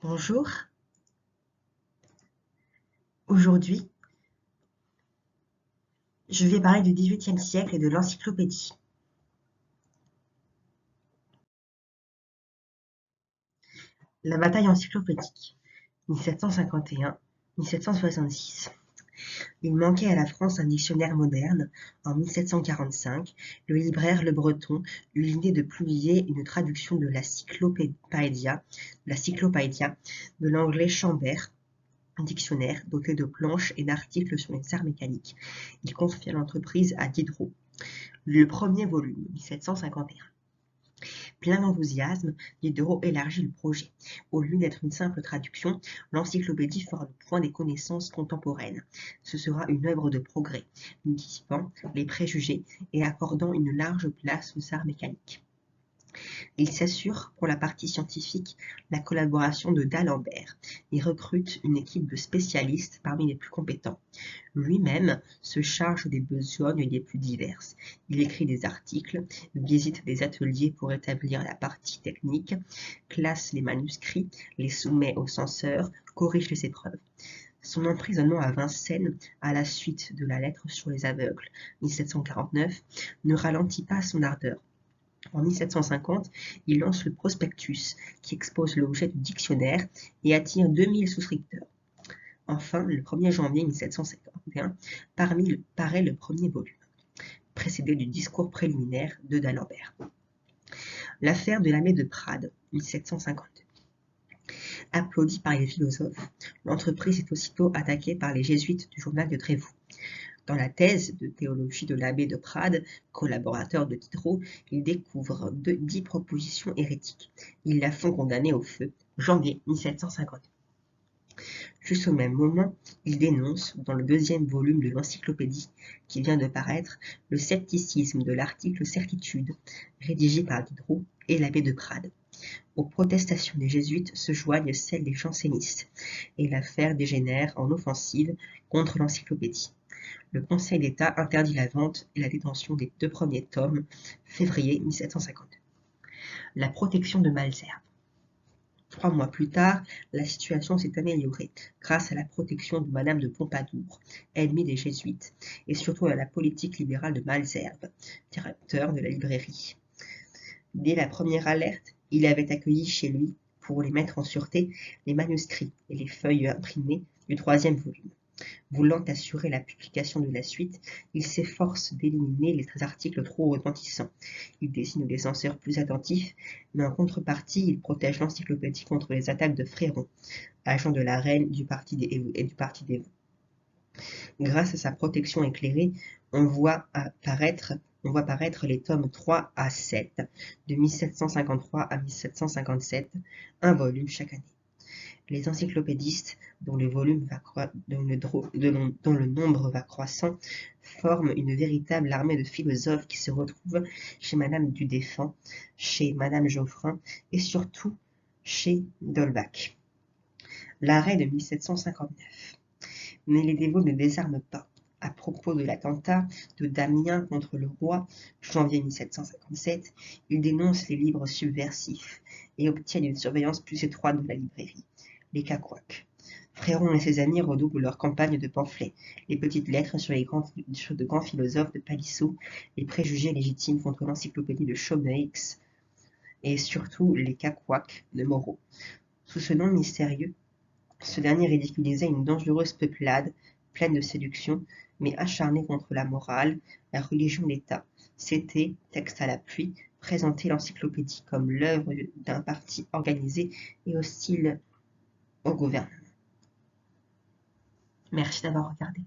Bonjour, aujourd'hui, je vais parler du XVIIIe siècle et de l'encyclopédie. La bataille encyclopédique, 1751-1766. Il manquait à la France un dictionnaire moderne. En 1745, le libraire Le Breton eut l'idée de publier une traduction de la Cyclopædia de l'anglais Chambers, un dictionnaire doté de planches et d'articles sur les arts mécaniques. Il confia l'entreprise à Diderot. Le premier volume, 1751. Plein d'enthousiasme, Diderot élargit le projet. Au lieu d'être une simple traduction, l'encyclopédie fera le point des connaissances contemporaines. Ce sera une œuvre de progrès, dissipant les préjugés et accordant une large place aux arts mécaniques. Il s'assure, pour la partie scientifique, la collaboration de D'Alembert et recrute une équipe de spécialistes parmi les plus compétents. Lui-même se charge des besognes les plus diverses. Il écrit des articles, visite des ateliers pour établir la partie technique, classe les manuscrits, les soumet aux censeurs, corrige les épreuves. Son emprisonnement à Vincennes, à la suite de la lettre sur les aveugles, 1749, ne ralentit pas son ardeur. En 1750, il lance le prospectus, qui expose l'objet du dictionnaire et attire 2000 souscripteurs. Enfin, le 1er janvier 1751, paraît le premier volume, précédé du discours préliminaire de D'Alembert. L'affaire de l'abbé de Prades, 1752. Applaudie par les philosophes, l'entreprise est aussitôt attaquée par les jésuites du journal de Trévoux. Dans la thèse de théologie de l'abbé de Prades, collaborateur de Diderot, il découvre 10 propositions hérétiques. Ils la font condamner au feu, janvier 1750. Juste au même moment, il dénonce, dans le deuxième volume de l'encyclopédie qui vient de paraître, le scepticisme de l'article certitude, rédigé par Diderot et l'abbé de Prades. Aux protestations des jésuites se joignent celles des jansénistes, et l'affaire dégénère en offensive contre l'encyclopédie. Le Conseil d'État interdit la vente et la détention des 2 premiers tomes, février 1750. La protection de Malesherbes. 3 mois plus tard, la situation s'est améliorée grâce à la protection de Madame de Pompadour, ennemie des jésuites, et surtout à la politique libérale de Malesherbes, directeur de la librairie. Dès la première alerte, il avait accueilli chez lui, pour les mettre en sûreté, les manuscrits et les feuilles imprimées du 3e volume. Voulant assurer la publication de la suite, il s'efforce d'éliminer les articles trop retentissants. Il désigne des censeurs plus attentifs, mais en contrepartie, il protège l'encyclopédie contre les attaques de Fréron, agent de la reine et du parti des Vaux. Grâce à sa protection éclairée, on voit paraître les tomes 3 à 7, de 1753 à 1757, un volume chaque année. Les encyclopédistes, dont le nombre va croissant, forment une véritable armée de philosophes qui se retrouvent chez Madame du Deffand, chez Madame Geoffrin et surtout chez d'Holbach. L'arrêt de 1759. Mais les dévots ne désarment pas. À propos de l'attentat de Damien contre le roi, janvier 1757, ils dénoncent les livres subversifs et obtiennent une surveillance plus étroite de la librairie. Les cacouacs. Fréron et ses amis redoublent leur campagne de pamphlets, les petites lettres sur de grands philosophes de Palissot, les préjugés légitimes contre l'encyclopédie de Chaumeix, et surtout les cacouacs de Moreau. Sous ce nom mystérieux, ce dernier ridiculisait une dangereuse peuplade, pleine de séduction, mais acharnée contre la morale, la religion d'État. C'était, texte à l'appui, présenter l'encyclopédie comme l'œuvre d'un parti organisé et hostile au gouvernement. Merci d'avoir regardé.